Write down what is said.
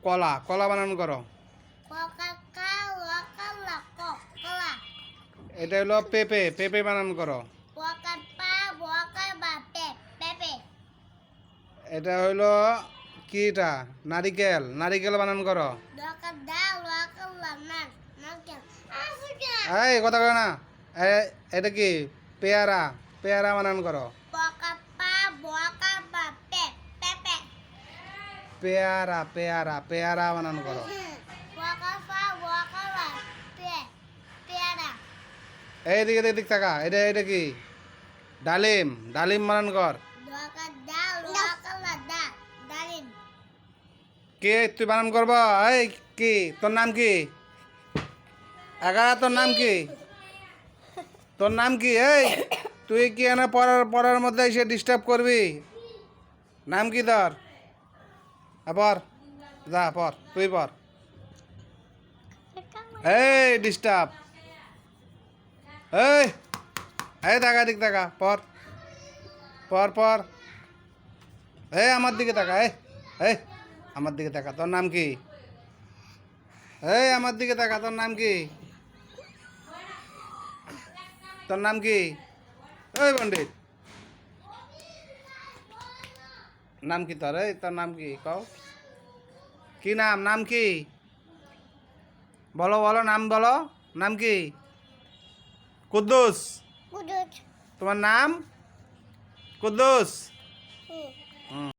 কলা, কলা বানান করো। এটা হলো পেঁপে, পেঁপে বানান করো। এটা হইলো কি, এটা নারিকেল, নারিকেল বানান করো। এই কথা কয় না। এটা কি পেয়ারা, পেয়ারা বানান করো। পেয়ারা, পেয়ারা, পেয়ারা বানান করো। এইদিকে এদিক থাকা, এটা এটা কি ডালিম, ডালিম বানান কর। কে তুই বানান করব? এই কি তোর নাম কি? তোর নাম কি? তোর নাম কি? এই তুই কি এনে পড়ার পড়ার মধ্যে এসে ডিস্টার্ব করবি? নাম কি তোর? পর, যা পর, তুই পর। এই ডিস্টার্ব, এই এই তাকা, দিক তাকা, পর পর পর। এই আমার দিকে তাকা, এই আমার দিকে তাকা। তোর নাম কি? এই আমার দিকে তাকা, তোর নাম কি? তোর নাম কি? এই পণ্ডিত, নাম কি তোর? এই তোর নাম কি কও? কি নাম? নাম কি? বলো বলো, নাম বলো। নাম কি? কুদ্দুস। তোমার নাম কুদ্দুস?